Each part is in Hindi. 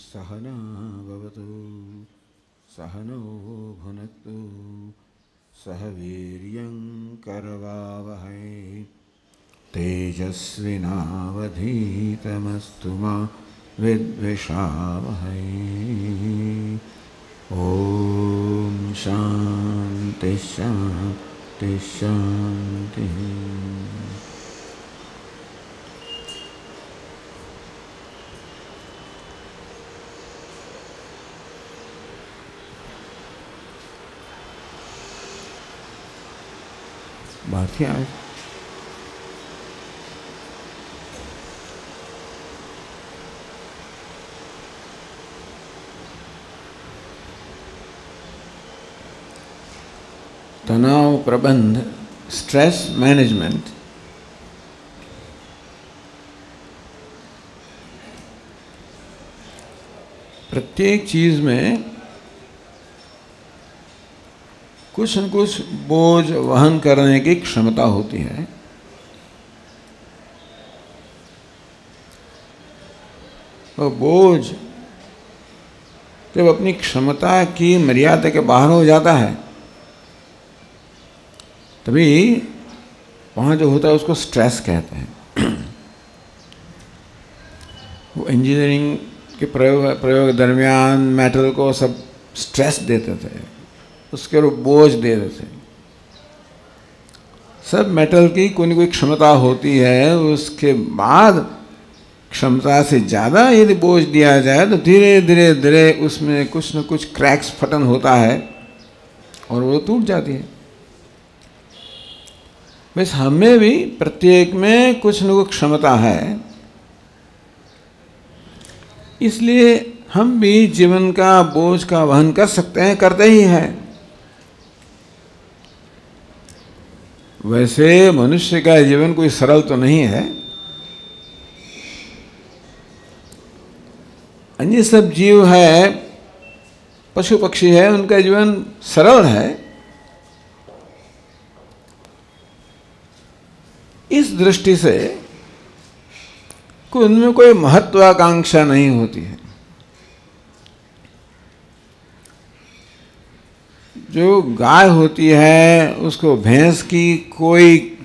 सहना भवतु सहनौ भुनक्तु सह वीर्यं करवावहै तेजस्विनावधीतमस्तु मा विद्विषावहै। ओम शांति शांति शांति। बात क्या है? तनाव प्रबंध, स्ट्रेस मैनेजमेंट प्रत्येक चीज में कुछ न कुछ बोझ वहन करने की क्षमता होती है। वो बोझ जब अपनी क्षमता की मर्यादा के बाहर हो जाता है तभी वहाँ जो होता है उसको स्ट्रेस कहते हैं। वो इंजीनियरिंग के प्रयोग दरमियान मेटल को सब स्ट्रेस देते थे, उसके ऊपर बोझ दे देते थे। सब मेटल की कोई न कोई क्षमता होती है, उसके बाद क्षमता से ज़्यादा यदि बोझ दिया जाए तो धीरे धीरे धीरे उसमें कुछ न कुछ क्रैक्स, फटन होता है और वो टूट जाती है। बस हमें भी प्रत्येक में कुछ न कुछ क्षमता है, इसलिए हम भी जीवन का बोझ का वहन कर सकते हैं, करते ही हैं। वैसे मनुष्य का जीवन कोई सरल तो नहीं है। अन्य सब जीव है, पशु पक्षी है, उनका जीवन सरल है। इस दृष्टि से उनमें कोई महत्वाकांक्षा नहीं होती है। जो गाय होती है उसको भैंस की कोई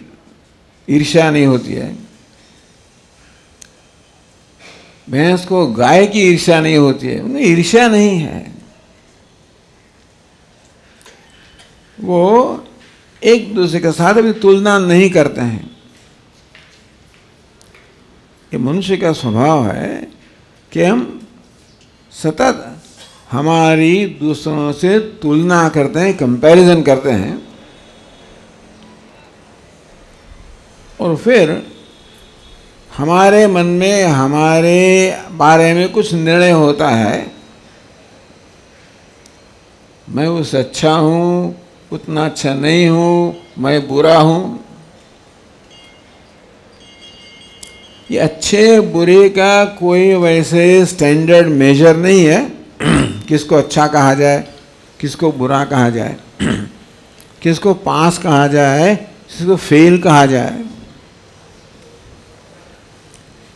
ईर्ष्या नहीं होती है, भैंस को गाय की ईर्ष्या नहीं होती है। उन्हें ईर्ष्या नहीं है, वो एक दूसरे के साथ भी तुलना नहीं करते हैं। ये मनुष्य का स्वभाव है कि हम सतत हमारी दूसरों से तुलना करते हैं, कंपैरिजन करते हैं, और फिर हमारे मन में हमारे बारे में कुछ निर्णय होता है। मैं उससे अच्छा हूँ, उतना अच्छा नहीं हूँ, मैं बुरा हूँ। ये अच्छे बुरे का कोई वैसे स्टैंडर्ड मेजर नहीं है। किसको अच्छा कहा जाए, किसको बुरा कहा जाए, किसको पास कहा जाए, किसको फेल कहा जाए,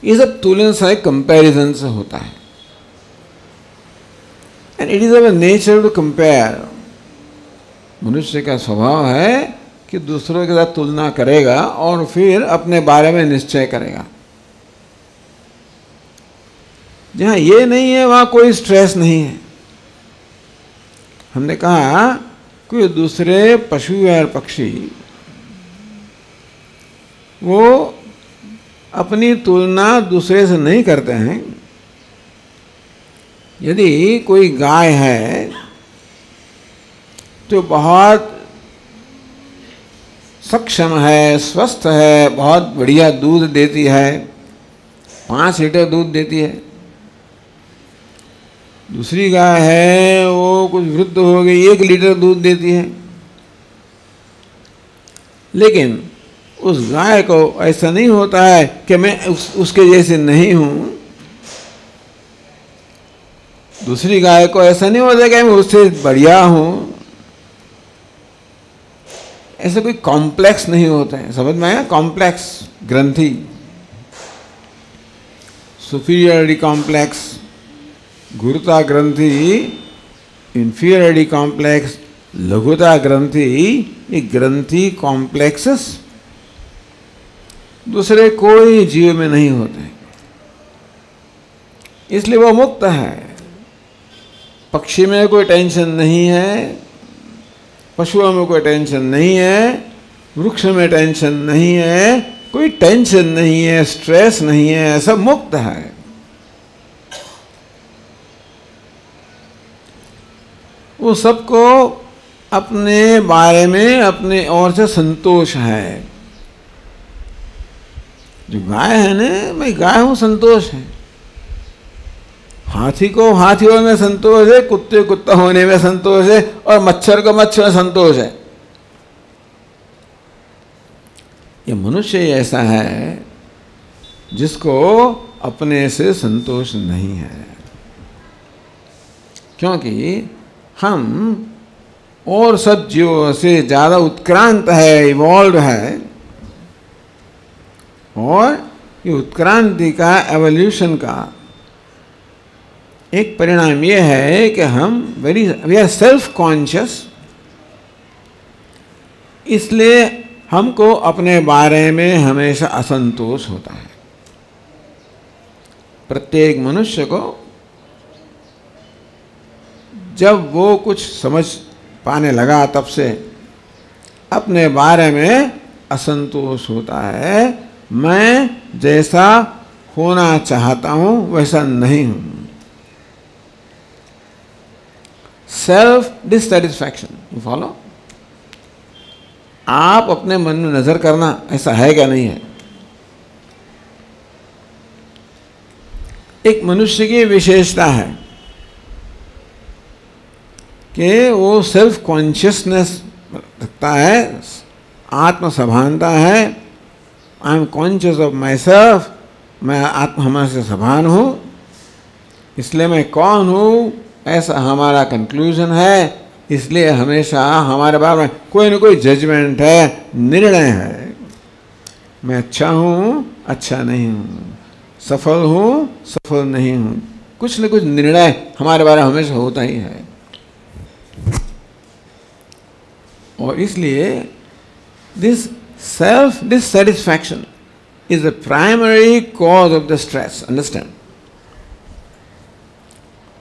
ये सब तुलना से, कंपैरिजन से होता है। And it is our nature to compare. मनुष्य का स्वभाव है कि दूसरों के साथ तुलना करेगा और फिर अपने बारे में निश्चय करेगा। जहाँ ये नहीं है वहाँ कोई स्ट्रेस नहीं है। हमने कहा कोई दूसरे पशु या पक्षी वो अपनी तुलना दूसरे से नहीं करते हैं। यदि कोई गाय है तो बहुत सक्षम है, स्वस्थ है, बहुत बढ़िया दूध देती है, 5 लीटर दूध देती है। दूसरी गाय है वो कुछ वृद्ध हो गई, 1 लीटर दूध देती है। लेकिन उस गाय को ऐसा नहीं होता है कि मैं उसके जैसे नहीं हूँ। दूसरी गाय को ऐसा नहीं होता कि मैं उससे बढ़िया हूँ। ऐसा कोई कॉम्प्लेक्स नहीं होता है। समझ में आया? कॉम्प्लेक्स ग्रंथि, सुपीरियरिटी कॉम्प्लेक्स, गुरुता ग्रंथि, इंफीरियरिटी कॉम्प्लेक्स, लघुता ग्रंथि, ये ग्रंथि कॉम्प्लेक्सेस दूसरे कोई जीव में नहीं होते, इसलिए वो मुक्त है। पक्षी में कोई टेंशन नहीं है, पशुओं में कोई टेंशन नहीं है, वृक्ष में टेंशन नहीं है, कोई टेंशन नहीं है, स्ट्रेस नहीं है, सब मुक्त है। वो सबको अपने बारे में अपने ओर से संतोष है। जो गाय है ना, मैं गाय हूं, संतोष है। हाथी को हाथी होने में संतोष है, कुत्ते कुत्ता होने में संतोष है, और मच्छर को मच्छर में संतोष है। ये मनुष्य ऐसा है जिसको अपने से संतोष नहीं है, क्योंकि हम और सब जीवों से ज़्यादा उत्क्रांत है, इवॉल्व है। और ये उत्क्रांति का, एवोल्यूशन का एक परिणाम ये है कि हम वी आर सेल्फ कॉन्शियस, इसलिए हमको अपने बारे में हमेशा असंतोष होता है। प्रत्येक मनुष्य को जब वो कुछ समझ पाने लगा तब से अपने बारे में असंतोष होता है। मैं जैसा होना चाहता हूं वैसा नहीं हूं। Self dissatisfaction, you follow? आप अपने मन में नजर करना, ऐसा है क्या नहीं है? एक मनुष्य की विशेषता है कि वो सेल्फ कॉन्शियसनेस रखता है, आत्म सभानता है। I am conscious of my self, मैं आत्म हमारे से सभान हूँ, इसलिए मैं कौन हूँ ऐसा हमारा कंक्लूजन है। इसलिए हमेशा हमारे बारे में कोई न कोई जजमेंट है, निर्णय है। मैं अच्छा हूँ, अच्छा नहीं हूँ, सफल हूँ, सफल नहीं हूँ, कुछ न कुछ निर्णय हमारे बारे में हमेशा होता ही है। और इसलिए this self dissatisfaction is the primary cause of the stress. Understand?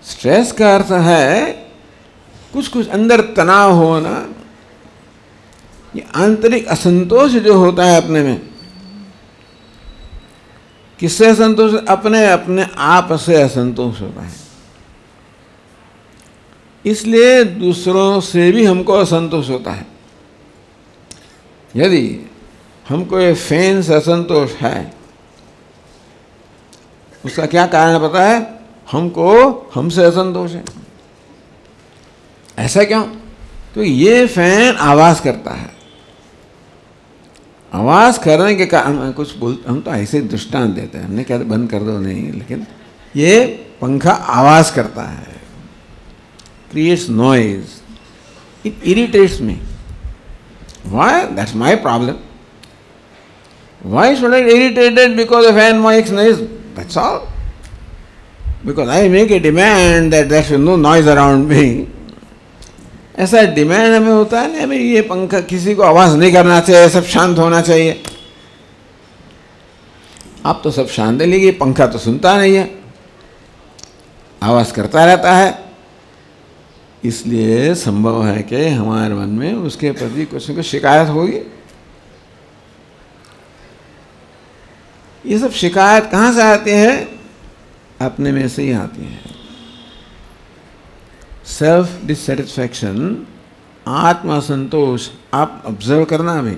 Stress का अर्थ है कुछ कुछ अंदर तनाव होना, ये आंतरिक असंतोष जो होता है अपने में। किससे असंतोष? अपने अपने आप से असंतोष होता है। इसलिए दूसरों से भी हमको असंतोष होता है। यदि हमको ये फैन से असंतोष है, उसका क्या कारण पता है? हमको हमसे असंतोष है। ऐसा क्यों? तो ये फैन आवाज करता है। आवाज करने के कारण कुछ बोलते, हम तो ऐसे दृष्टांत देते हैं, हमने कहते बंद कर दो नहीं, लेकिन ये पंखा आवाज करता है, creates noise, it irritates me. Why? That's my problem. Why should I get irritated because a fan makes noise? That's all. Because I make a demand that there should no noise around me. ऐसा डिमांड हमें होता है ना, हमें ये पंखा, किसी को आवाज नहीं करना चाहिए, सब शांत होना चाहिए। आप तो सब शांत है, लेकिन पंखा तो सुनता नहीं है, आवाज करता रहता है। इसलिए संभव है कि हमारे मन में उसके प्रति कुछ न कुछ शिकायत होगी। ये सब शिकायत कहाँ से आती है? अपने में से ही आती है। सेल्फ डिससैटिस्फैक्शन, आत्मसंतोष, आप ऑब्जर्व करना। अभी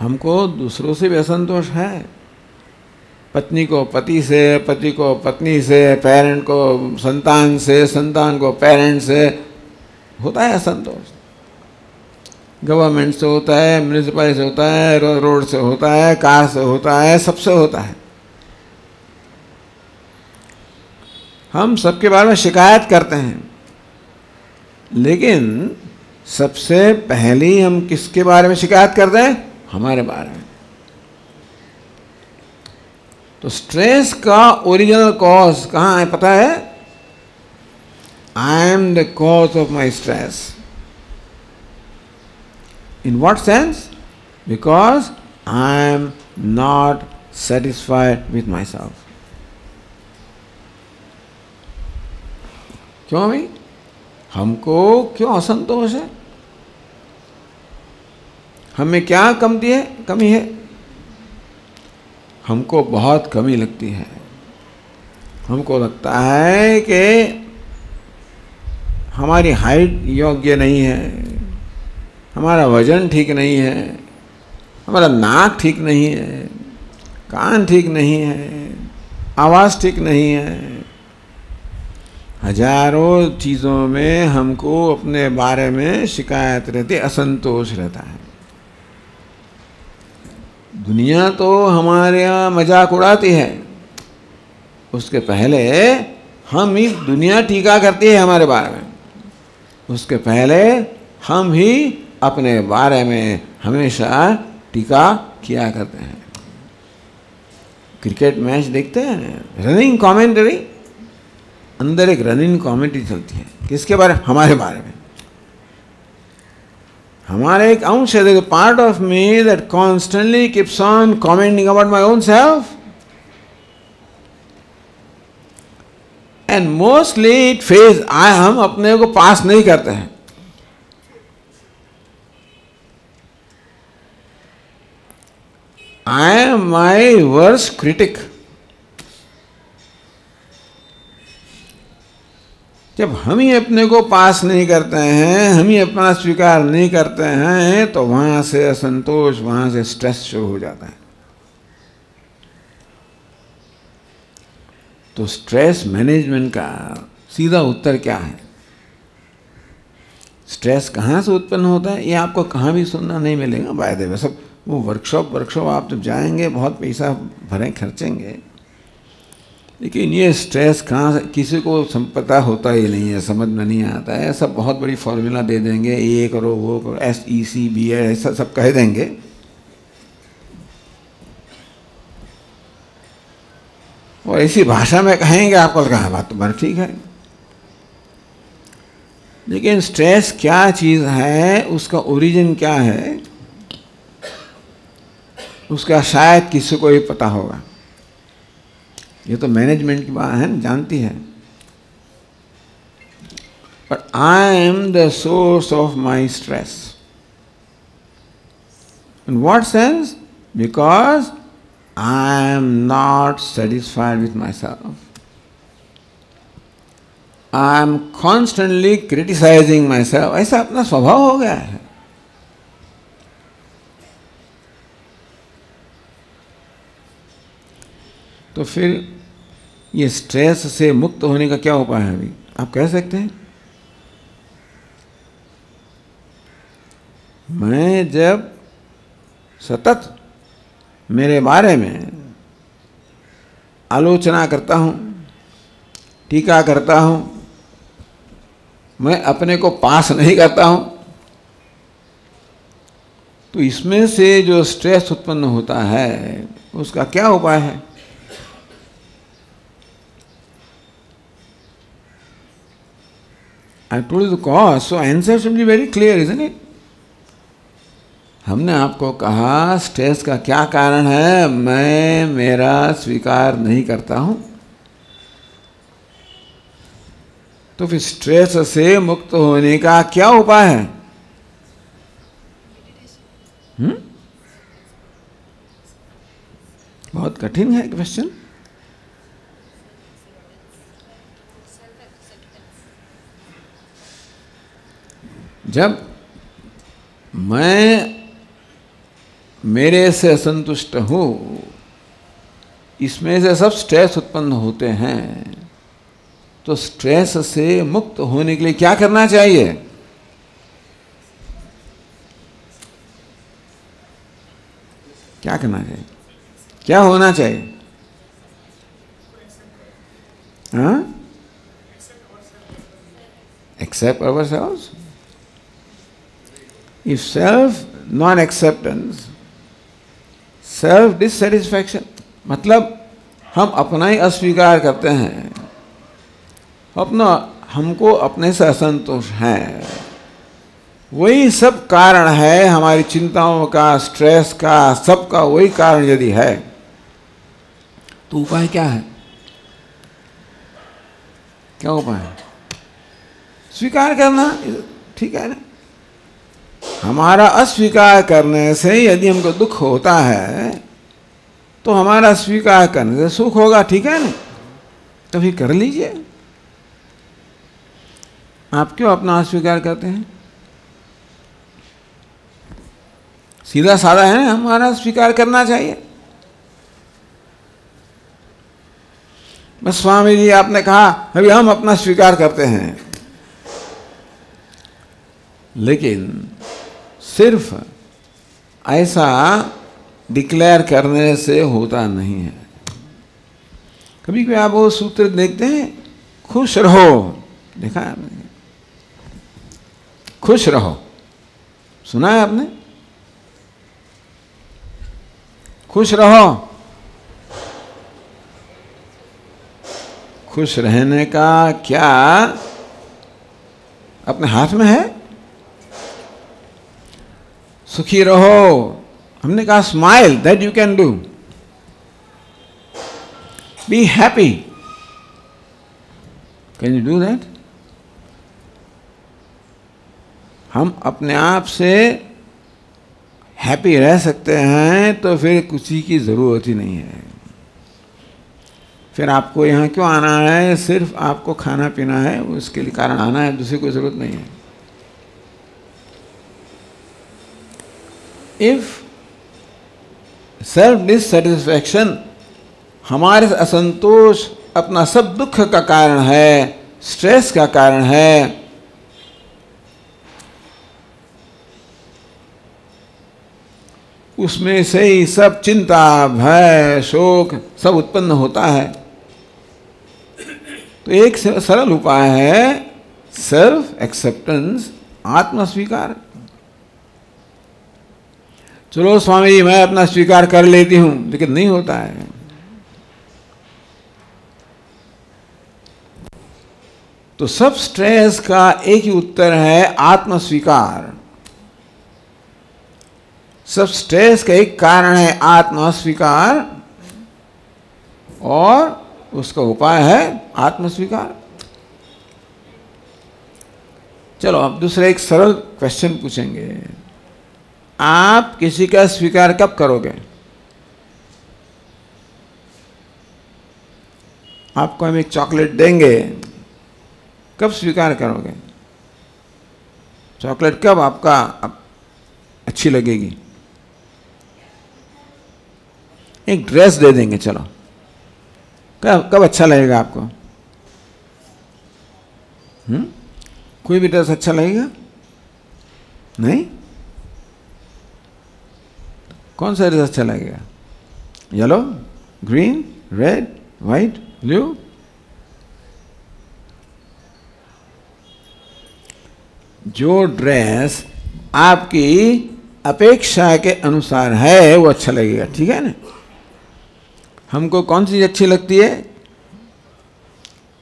हमको दूसरों से भी असंतोष है। पत्नी को पति से, पति को पत्नी से, पेरेंट को संतान से, संतान को पेरेंट से होता है असंतोष। गवर्नमेंट से होता है, म्यूनिसिपल से होता है, रोड से होता है, कार से होता है, सबसे होता है। हम सबके बारे में शिकायत करते हैं, लेकिन सबसे पहले हम किसके बारे में शिकायत करते हैं? हमारे बारे में। तो स्ट्रेस का ओरिजिनल कॉज कहाँ है पता है? आई am the cause of my stress. In what sense? Because I am not satisfied with myself. क्यों भाई? हमको क्यों असंतोष है? हमें क्या कमी है? हमको बहुत कमी लगती है. हमको लगता है कि हमारी हाइट योग्य नहीं है, हमारा वजन ठीक नहीं है, हमारा नाक ठीक नहीं है, कान ठीक नहीं है, आवाज़ ठीक नहीं है. हजारों चीज़ों में हमको अपने बारे में शिकायत रहती, असंतोष रहता है. दुनिया तो हमारे यहाँ मजाक उड़ाती है, उसके पहले हम ही दुनिया टीका करती है हमारे बारे में. उसके पहले हम ही अपने बारे में हमेशा टीका किया करते हैं. क्रिकेट मैच देखते हैं, रनिंग कमेंट्री, अंदर एक रनिंग कमेंट्री चलती है. किसके बारे में? हमारे बारे में. हमारे एक अंश है, part of me that constantly keeps on commenting about my own self, and mostly it phase हम अपने को पास नहीं करते हैं. I am my worst critic. जब हम ही अपने को पास नहीं करते हैं, हम ही अपना स्वीकार नहीं करते हैं, तो वहां से असंतोष, वहां से स्ट्रेस शुरू हो जाता है. तो स्ट्रेस मैनेजमेंट का सीधा उत्तर क्या है? स्ट्रेस कहाँ से उत्पन्न होता है ये आपको कहाँ भी सुनना नहीं मिलेगा. बाय द वे, सब वो वर्कशॉप आप जब जाएंगे बहुत पैसा भरें, खर्चेंगे, लेकिन ये स्ट्रेस कहाँ से, किसी को पता होता ही नहीं है, समझ में नहीं आता है. सब बहुत बड़ी फॉर्मूला दे देंगे, ये करो वो करो, SECB ऐसा सब कह देंगे. और इसी भाषा में कहेंगे, आपको कहा बात तो बड़ा ठीक है. लेकिन स्ट्रेस क्या चीज़ है, उसका ओरिजिन क्या है, उसका शायद किसी को ही पता होगा. ये तो मैनेजमेंट की बात है ना, जानती है. But I am the source of my stress. In what sense? Because I am not satisfied with myself. I am constantly criticising myself. ऐसा अपना स्वभाव हो गया है. तो फिर ये स्ट्रेस से मुक्त होने का क्या उपाय है? अभी आप कह सकते हैं, मैं जब सतत मेरे बारे में आलोचना करता हूँ, टीका करता हूँ, मैं अपने को पास नहीं करता हूँ, तो इसमें से जो स्ट्रेस उत्पन्न होता है उसका क्या उपाय है? I told you the cause, so answer should be very clear, isn't it? हमने आपको कहा स्ट्रेस का क्या कारण है, मैं मेरा स्वीकार नहीं करता हूं. तो फिर स्ट्रेस से मुक्त होने का क्या उपाय है? बहुत कठिन है क्वेश्चन. जब मैं मेरे से असंतुष्ट हूँ, इसमें से सब स्ट्रेस उत्पन्न होते हैं, तो स्ट्रेस से मुक्त होने के लिए क्या करना चाहिए? क्या करना चाहिए? क्या होना चाहिए? हाँ? Accept ourselves. If self non-acceptance, self dissatisfaction, मतलब हम अपना ही अस्वीकार करते हैं, हमको अपने से असंतोष है, वही सब कारण है हमारी चिंताओं का, स्ट्रेस का, सबका वही कारण यदि है तो उपाय क्या है? क्या उपाय है? स्वीकार करना, ठीक है ना। हमारा अस्वीकार करने से यदि हमको दुख होता है तो हमारा स्वीकार करने से सुख होगा, ठीक है ना। तो फिर कर लीजिए। आप क्यों अपना अस्वीकार करते हैं? सीधा साधा है ना, हमारा स्वीकार करना चाहिए। बस स्वामी जी आपने कहा अभी हम अपना स्वीकार करते हैं, लेकिन सिर्फ ऐसा डिक्लेयर करने से होता नहीं है। कभी कभी आप वो सूत्र देखते हैं, खुश रहो, देखा है आपने? खुश रहो, सुना है आपने? खुश रहो। खुश रहने का क्या अपने हाथ में है? सुखी रहो, हमने कहा smile, that you can do. Be happy, can you do that? हम अपने आप से हैप्पी रह सकते हैं तो फिर किसी की ज़रूरत ही नहीं है। फिर आपको यहाँ क्यों आना है? सिर्फ आपको खाना पीना है, उसके लिए कारण आना है, दूसरी कोई ज़रूरत नहीं है। इफ सेल्फ डिससेटिस्फैक्शन, हमारे असंतोष अपना सब दुख का कारण है, स्ट्रेस का कारण है, उसमें से ही सब चिंता, भय, शोक सब उत्पन्न होता है। तो एक सरल उपाय है सेल्फ एक्सेप्टेंस, आत्म स्वीकार। चलो स्वामी जी मैं अपना स्वीकार कर लेती हूं, लेकिन नहीं होता है। तो सब स्ट्रेस का एक ही उत्तर है, आत्म स्वीकार। सब स्ट्रेस का एक कारण है आत्म स्वीकार, और उसका उपाय है आत्म स्वीकार। चलो अब दूसरा एक सरल क्वेश्चन पूछेंगे। आप किसी का स्वीकार कब करोगे? आपको हम एक चॉकलेट देंगे, कब स्वीकार करोगे? चॉकलेट कब आपका अच्छी लगेगी? एक ड्रेस दे देंगे, चलो, कब अच्छा लगेगा आपको? कोई भी ड्रेस अच्छा लगेगा? नहीं? कौन सा ड्रेस अच्छा लगेगा? Yellow, green, red, white, blue? जो ड्रेस आपकी अपेक्षा के अनुसार है वो अच्छा लगेगा, ठीक है ना। हमको कौन सी अच्छी लगती है?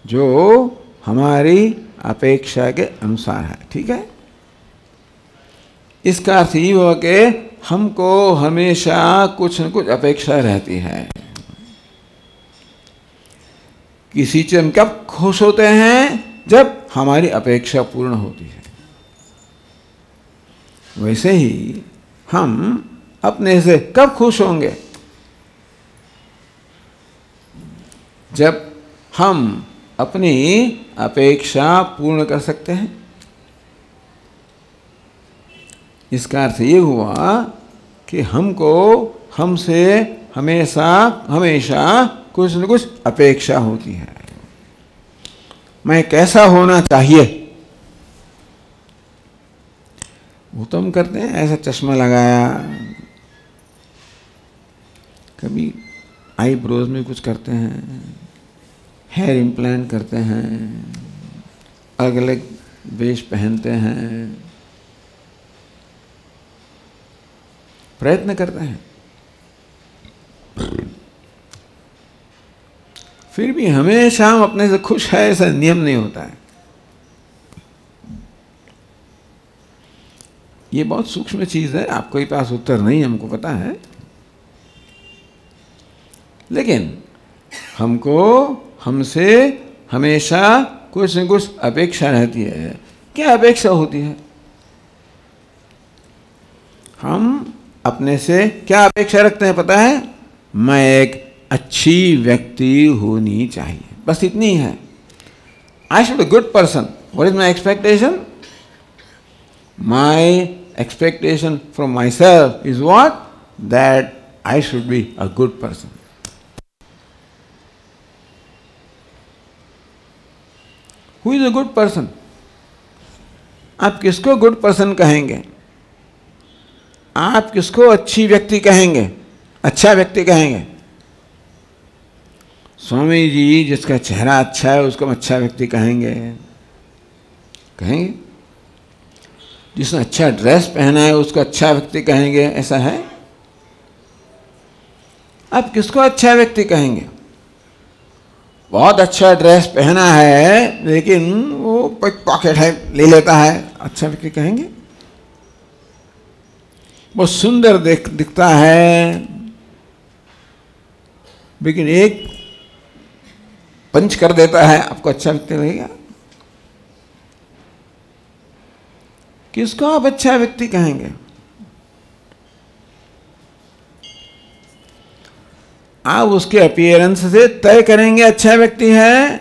जो हमारी अपेक्षा के अनुसार है, ठीक है। इसका अर्थ ये हुआ कि हमको हमेशा कुछ न कुछ अपेक्षा रहती है। किसी चीज हम कब खुश होते हैं? जब हमारी अपेक्षा पूर्ण होती है। वैसे ही हम अपने से कब खुश होंगे? जब हम अपनी अपेक्षा पूर्ण कर सकते हैं। इसका अर्थ ये हुआ कि हमको हमसे हमेशा कुछ न कुछ अपेक्षा होती है। मैं कैसा होना चाहिए? वो तो हम करते हैं, ऐसा चश्मा लगाया, कभी आईब्रोज में कुछ करते हैं, हेयर इम्प्लांट करते हैं, अलग अलग वेश पहनते हैं, प्रयत्न करते हैं। फिर भी हमेशा हम अपने से खुश है ऐसा नियम नहीं होता है। ये बहुत सूक्ष्म चीज़ है, आपके पास उत्तर नहीं, हमको पता है, लेकिन हमको हमसे हमेशा कुछ न कुछ अपेक्षा रहती है। क्या अपेक्षा होती है? हम अपने से क्या अपेक्षा रखते हैं पता है? मैं एक अच्छी व्यक्ति होनी चाहिए, बस इतनी है। I should be good person. What is my expectation? My expectation from my self is what? That I should be a good person. Who is a good person? आप किसको गुड पर्सन कहेंगे? आप किसको अच्छी व्यक्ति कहेंगे, अच्छा व्यक्ति कहेंगे? स्वामी जी जिसका चेहरा अच्छा है उसको हम अच्छा व्यक्ति कहेंगे? कहेंगे? जिसने अच्छा ड्रेस पहना है उसको अच्छा व्यक्ति कहेंगे? ऐसा है? आप किसको अच्छा व्यक्ति कहेंगे? बहुत अच्छा ड्रेस पहना है लेकिन वो पॉकेट है, ले लेता है, अच्छा व्यक्ति कहेंगे? बहुत सुंदर दिखता है लेकिन एक पंच कर देता है, आपको अच्छा व्यक्ति लगेगा? किसको आप अच्छा व्यक्ति कहेंगे? आप उसके अपीयरेंस से तय करेंगे अच्छा व्यक्ति है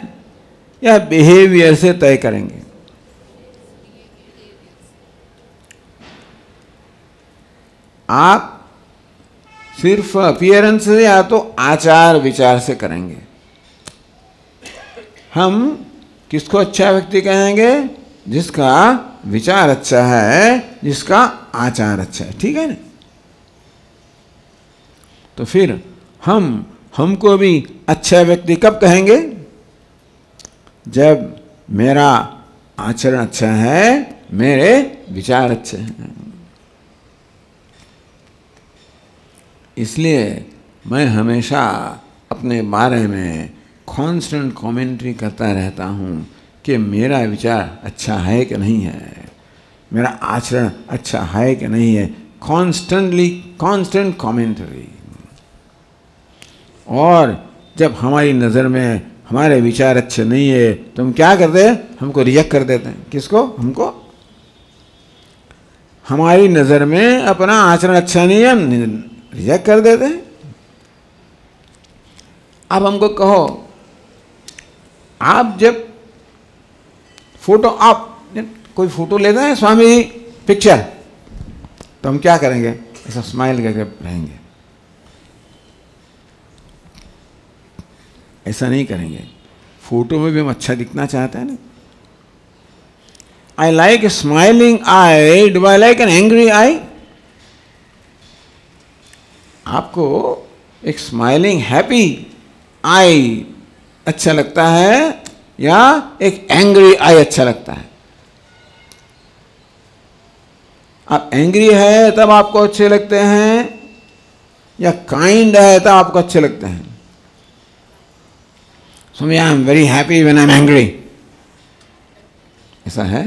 या बिहेवियर से तय करेंगे? आप सिर्फ अपीयरेंस से या तो आचार विचार से करेंगे? हम किसको अच्छा व्यक्ति कहेंगे? जिसका विचार अच्छा है, जिसका आचार अच्छा है, ठीक है ना? तो फिर हमको भी अच्छा व्यक्ति कब कहेंगे? जब मेरा आचरण अच्छा है, मेरे विचार अच्छे हैं। इसलिए मैं हमेशा अपने बारे में कॉन्स्टेंट कमेंट्री करता रहता हूँ कि मेरा विचार अच्छा है कि नहीं है, मेरा आचरण अच्छा है कि नहीं है। Constant commentary. और जब हमारी नज़र में हमारे विचार अच्छे नहीं है तो हम क्या करते हैं? हमको रिजेक्ट कर देते हैं। किसको? हमको। हमारी नज़र में अपना आचरण अच्छा नहीं है, हम रिजेक्ट कर देते हैं। अब हमको कहो, आप जब फोटो, आप कोई फोटो लेते हैं स्वामी जी पिक्चर, तो हम क्या करेंगे? ऐसा स्माइल करके रहेंगे, ऐसा नहीं करेंगे। फोटो में भी हम अच्छा दिखना चाहते हैं ना। I like a smiling I, do I like an angry आई? आपको एक स्माइलिंग हैप्पी आई अच्छा लगता है या एक एंग्री आई अच्छा लगता है? आप एंग्री है तब आपको अच्छे लगते हैं या काइंड है तब आपको अच्छे लगते हैं? So I am very happy when I am angry. ऐसा है?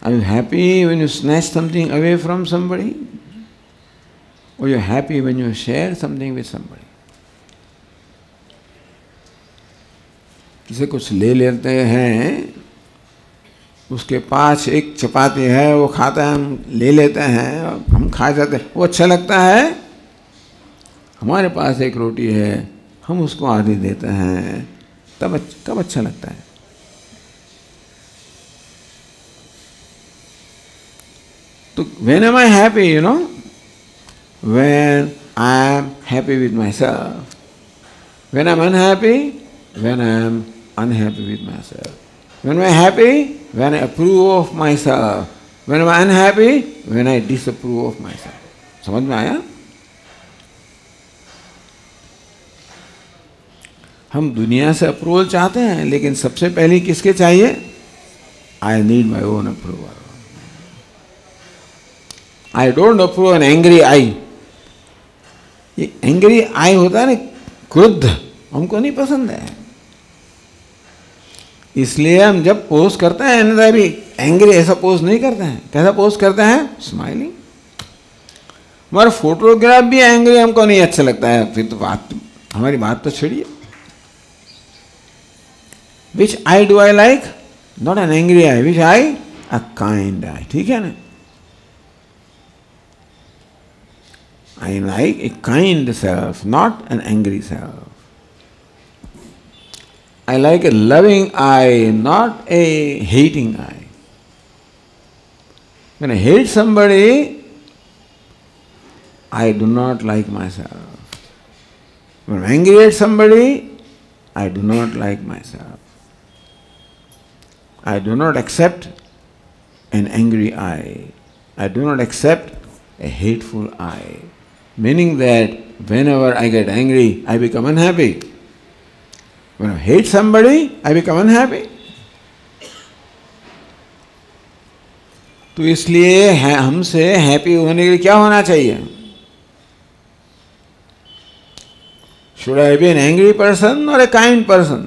Are you happy when you snatch something away from somebody? Or you are happy when you share something with somebody? किसी कुछ ले लेते हैं, उसके पास एक चपाती है, वो खाता है, हम ले लेते हैं, हम खा जाते हैं, वो अच्छा लगता है। हमारे पास एक रोटी है, हम उसको आधी देते हैं, तब कब अच्छा लगता है? तो when am I happy, you know? When I am happy with myself. When I am unhappy, when I am unhappy with myself. When am I happy? When I approve of myself. When am I unhappy? When I disapprove of myself. समझ में आया? हम दुनिया से अप्रूवल चाहते हैं, लेकिन सबसे पहले किसके चाहिए? I need my own approval. I don't approve N angry आई। ये एंग्री आई होता है ना, क्रुद्ध, हमको नहीं पसंद है। इसलिए हम जब पोज करते हैं अन्यथा भी एंग्री ऐसा पोज नहीं करते हैं। कैसा पोज करते हैं? स्माइलिंग। हमारा फोटोग्राफ भी एंग्री हमको नहीं अच्छा लगता है, फिर तो हमारी बात तो छोड़िए। Which I do I like? Not an angry I, which I? A kind I. ठीक है ना? I like a kind self, not an angry self. I like a loving eye, not a hating eye. When I hate somebody, I do not like myself. When I'm angry at somebody, I do not like myself. I do not accept an angry eye. I do not accept a hateful eye. Meaning that whenever I get angry, I become unhappy. When I hate somebody, I become unhappy. तो इसलिए हमसे हैप्पी होने के लिए क्या होना चाहिए? Should I be an angry person or a kind person?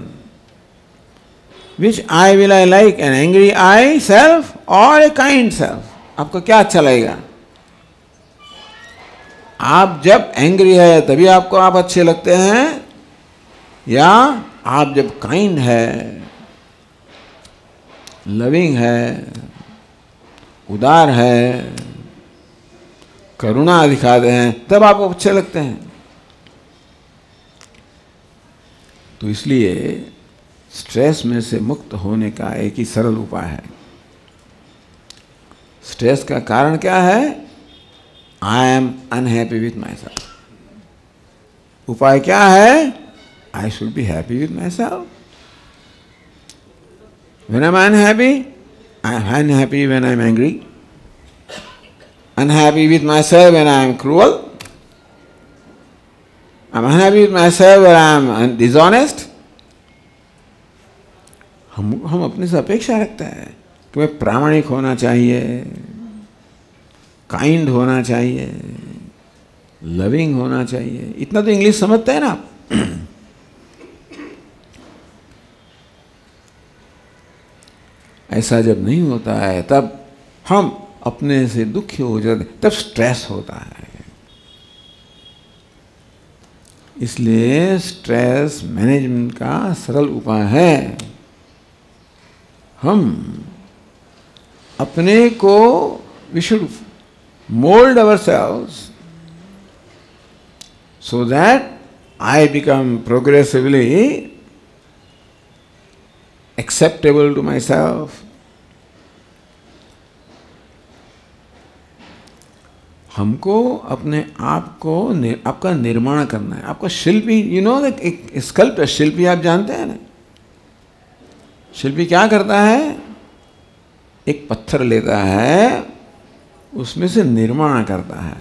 Which eye will I like? An angry eye self or a kind self? आपको क्या अच्छा लगेगा? आप जब एंग्री है तभी आपको आप अच्छे लगते हैं, या आप जब काइंड है, लविंग है, उदार है, करुणा दिखाते हैं, तब आपको अच्छे लगते हैं। तो इसलिए स्ट्रेस में से मुक्त होने का एक ही सरल उपाय है। स्ट्रेस का कारण क्या है? I am unhappy with myself. उपाय क्या है? I should be happy with myself. When I'm unhappy, I'm unhappy when I'm angry. Unhappy with myself when I'm cruel. I'm unhappy with myself when I'm dishonest. हम अपने से अपेक्षा रखते हैं कि मैं प्रामाणिक होना चाहिए, काइंड होना चाहिए, लविंग होना चाहिए। इतना तो इंग्लिश समझते हैं ना आप। ऐसा जब नहीं होता है तब हम अपने से दुखी हो जाते, तब स्ट्रेस होता है। इसलिए स्ट्रेस मैनेजमेंट का सरल उपाय है, हम अपने को we should mold ourselves so that I become progressively acceptable to myself. हमको अपने आप को आपका निर्माण करना है। आपका शिल्पी, यू नो, एक स्कल्प्टर, शिल्पी आप जानते हैं ना? शिल्पी क्या करता है? एक पत्थर लेता है, उसमें से निर्माण करता है,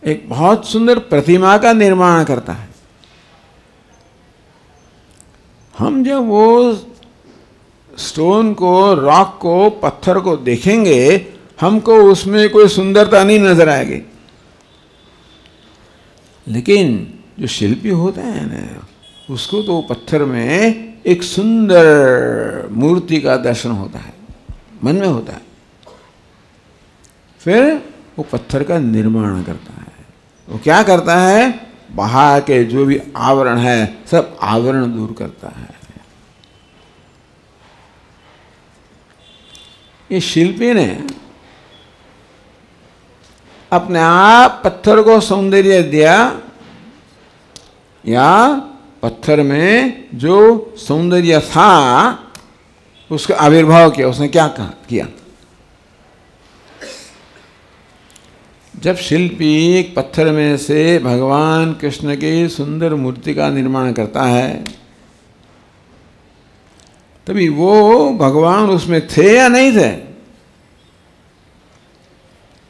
एक बहुत सुंदर प्रतिमा का निर्माण करता है। हम जब वो स्टोन को, रॉक को, पत्थर को देखेंगे, हमको उसमें कोई सुंदरता नहीं नजर आएगी। लेकिन जो शिल्पी होता है ना, उसको तो पत्थर में एक सुंदर मूर्ति का दर्शन होता है, मन में होता है। फिर वो पत्थर का निर्माण करता है। वो क्या करता है? बाहर के जो भी आवरण है, सब आवरण दूर करता है। ये शिल्पी ने अपने आप पत्थर को सौंदर्य दिया, या पत्थर में जो सौंदर्य था उसका आविर्भाव किया। उसने क्या किया? जब शिल्पी एक पत्थर में से भगवान कृष्ण की सुंदर मूर्ति का निर्माण करता है, तभी वो भगवान उसमें थे या नहीं थे?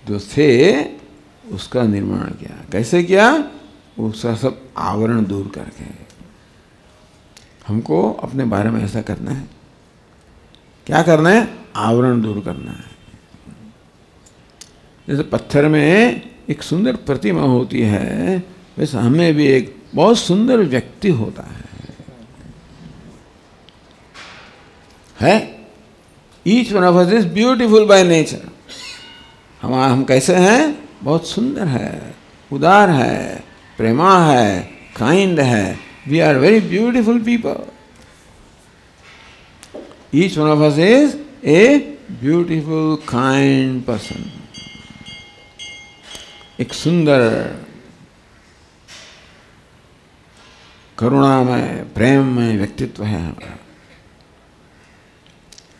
जो थे उसका निर्माण किया। कैसे किया? उसका सब आवरण दूर करके। हमको अपने बारे में ऐसा करना है। क्या करना है? आवरण दूर करना है। जैसे पत्थर में एक सुंदर प्रतिमा होती है, वैसे हमें भी एक बहुत सुंदर व्यक्ति होता है? Each one of us is beautiful by nature. हम कैसे हैं? बहुत सुंदर है, उदार है, प्रेमा है, काइंड है। We are very beautiful people. Each one of us is a beautiful kind person. एक सुंदर करुणामय प्रेममय व्यक्तित्व है हमारा।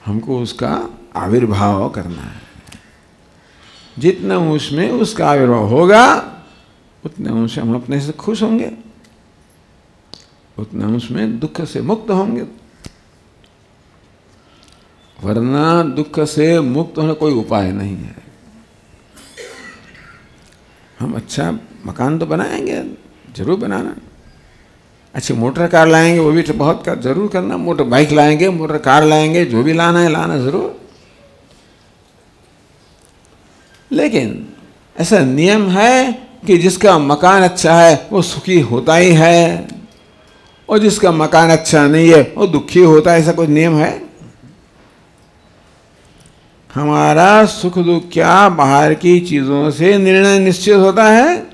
हमको उसका आविर्भाव करना है। जितना उसमें उसका आविर्भाव होगा उतने उससे हम अपने से खुश होंगे, उतना उसमें दुख से मुक्त होंगे। वरना दुख से मुक्त होने कोई उपाय नहीं है। हम अच्छा मकान तो बनाएंगे, जरूर बनाना। अच्छी मोटर कार लाएंगे, वो भी तो बहुत जरूर करना। मोटर बाइक लाएंगे, मोटर कार लाएंगे, जो भी लाना है लाना जरूर। लेकिन ऐसा नियम है कि जिसका मकान अच्छा है वो सुखी होता ही है, और जिसका मकान अच्छा नहीं है वो दुखी होता है। ऐसा कोई नियम है? हमारा सुख दुख क्या बाहर की चीजों से निर्णय निश्चित होता है,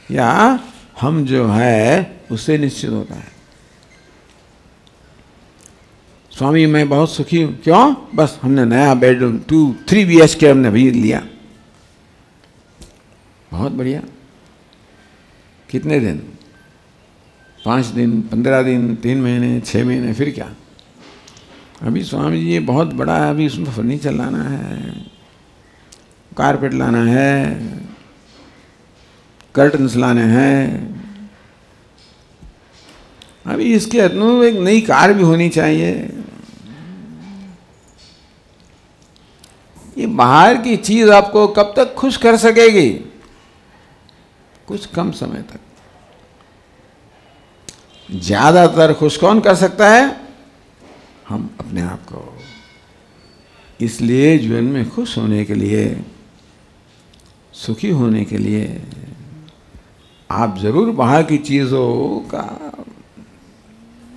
या हम जो है उससे निश्चित होता है? स्वामी मैं बहुत सुखी हूं। क्यों? बस हमने नया बेडरूम 2-3 BHK हमने अभी लिया। बहुत बढ़िया। कितने दिन? 5 दिन, 15 दिन, 3 महीने, 6 महीने, फिर क्या? अभी स्वामी जी ये बहुत बड़ा है, अभी उसमें फर्नीचर लाना है, कारपेट लाना है, कर्टन्स लाने हैं, अभी इसके अनुरूप एक नई कार भी होनी चाहिए। ये बाहर की चीज आपको कब तक खुश कर सकेगी? कुछ कम समय तक। ज्यादातर खुश कौन कर सकता है? हम अपने आप को। इसलिए जीवन में खुश होने के लिए, सुखी होने के लिए आप जरूर बाहर की चीजों का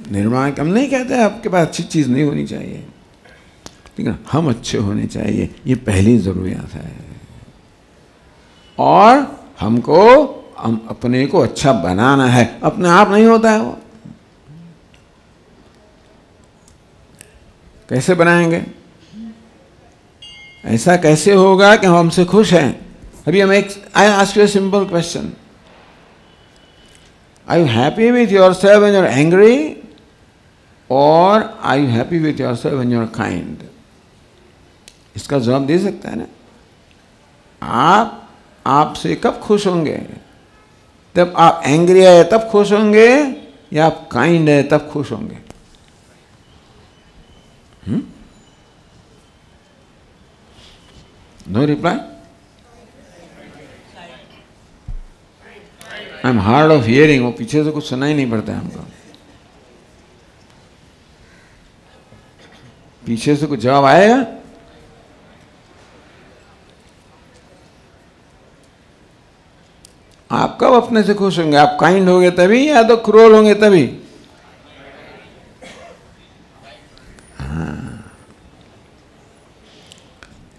निर्माण। हम नहीं कहते आपके पास अच्छी चीज नहीं होनी चाहिए, ठीक है? हम अच्छे होने चाहिए, ये पहली जरूरियात है। और हमको हम अपने को अच्छा बनाना है। अपने आप नहीं होता है वो। कैसे बनाएंगे? ऐसा कैसे होगा कि हम हमसे खुश हैं? अभी हम I ask you a simple question. Are you happy with yourself when you are angry, और are you happy with yourself when you are kind? इसका जवाब दे सकता है ना? आप आपसे कब खुश होंगे? जब आप एंग्री है तब खुश होंगे, या आप काइंड है तब खुश होंगे? No reply? I am hard of hearing. वो पीछे से कुछ सुनाई नहीं पड़ता है हमको। पीछे से कुछ जवाब आएगा? आप कब अपने से खुश होंगे? आप काइंड होंगे तभी, या तो क्रूअल होंगे तभी?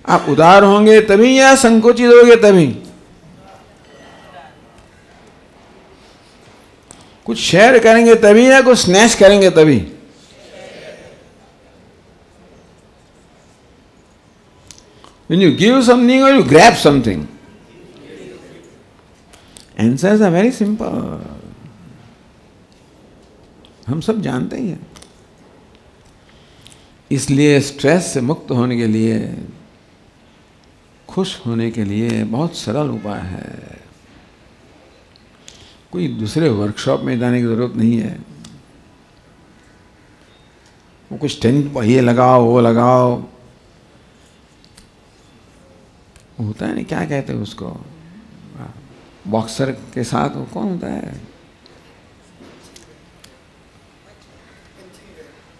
आप उदार होंगे तभी, या संकोचित होंगे तभी? कुछ शेयर करेंगे तभी, या कुछ स्नैच करेंगे तभी? When you give something or you grab something? Answers are very simple. हम सब जानते ही हैं। इसलिए स्ट्रेस से मुक्त होने के लिए, खुश होने के लिए बहुत सरल उपाय है। कोई दूसरे वर्कशॉप में जाने की जरूरत नहीं है। वो कुछ टेंट ये लगाओ वो लगाओ, होता है नहीं, क्या कहते हैं उसको, बॉक्सर के साथ वो कौन होता है,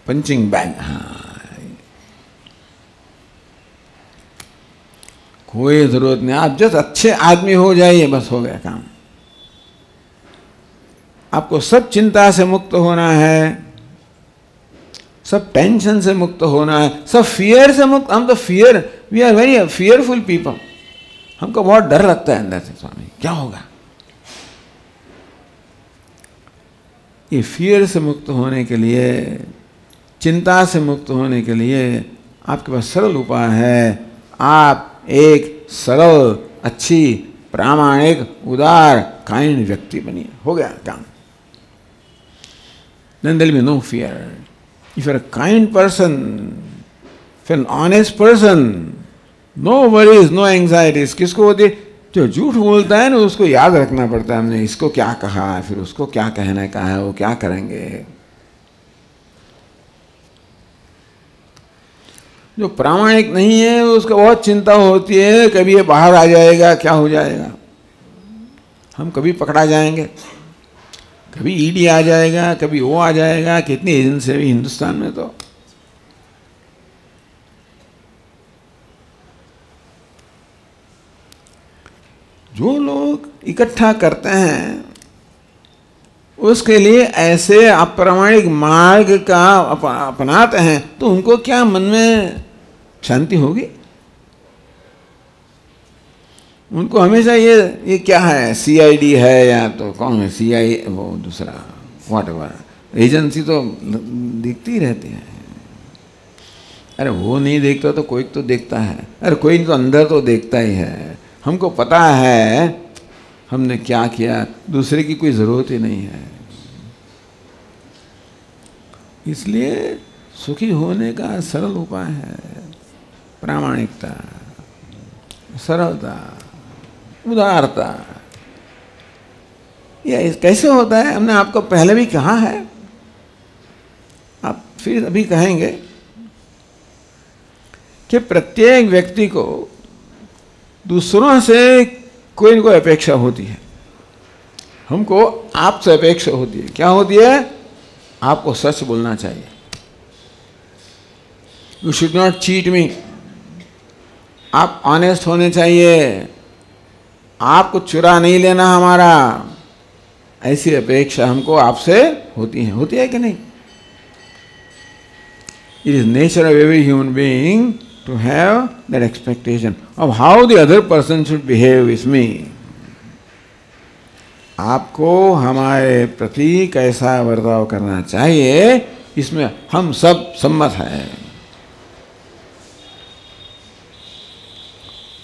पंचिंग बैग। हाँ, कोई जरूरत नहीं, आप जस्ट अच्छे आदमी हो जाइए, बस हो गया काम। आपको सब चिंता से मुक्त होना है, सब टेंशन से मुक्त होना है, सब फियर से मुक्त। हम तो we are very fearful people. हमको बहुत डर लगता है अंदर से, स्वामी क्या होगा। ये फियर से मुक्त होने के लिए, चिंता से मुक्त होने के लिए आपके पास सरल उपाय है। आप एक सरल, अच्छी, प्रामाणिक, उदार, काइंड व्यक्ति बनिए, हो गया काम। Then there will be no fear. If you are a kind person, if you are an honest person, no worries, no anxieties. किसको होती है? जो झूठ बोलता है ना, उसको याद रखना पड़ता है, हमने इसको क्या कहा, फिर उसको क्या कहने का है, वो क्या करेंगे। जो प्रामाणिक नहीं है उसको बहुत चिंता होती है, कभी ये बाहर आ जाएगा, क्या हो जाएगा, हम कभी पकड़ा जाएंगे, कभी ईडी आ जाएगा, कभी वो आ जाएगा। कितनी एजेंसी है हिंदुस्तान में। तो जो लोग इकट्ठा करते हैं उसके लिए ऐसे अप्रामाणिक मार्ग का अपनाते हैं, तो उनको क्या मन में शांति होगी? उनको हमेशा ये क्या है, सीआईडी है या तो कौन है, सीआई वो दूसरा व्हाटएवर एजेंसी तो दिखती रहती है। अरे वो नहीं देखता तो कोई तो देखता है, अरे कोई नहीं तो अंदर तो देखता ही है। हमको पता है हमने क्या किया, दूसरे की कोई ज़रूरत ही नहीं है। इसलिए सुखी होने का सरल उपाय है प्रामाणिकता, सरलता, उदारता। ये कैसे होता है, हमने आपको पहले भी कहा है, आप फिर अभी कहेंगे कि प्रत्येक व्यक्ति को दूसरों से कोई न कोई अपेक्षा होती है। हमको आपसे अपेक्षा होती है। क्या होती है? आपको सच बोलना चाहिए। यू शुड नॉट चीट मी। आप ऑनेस्ट होने चाहिए, आपको चुरा नहीं लेना हमारा, ऐसी अपेक्षा हमको आपसे होती है कि नहीं? It is nature of every human being to have that expectation of how the other person should behave with me. आपको हमारे प्रति कैसा बर्ताव करना चाहिए, इसमें हम सब सम्मत हैं।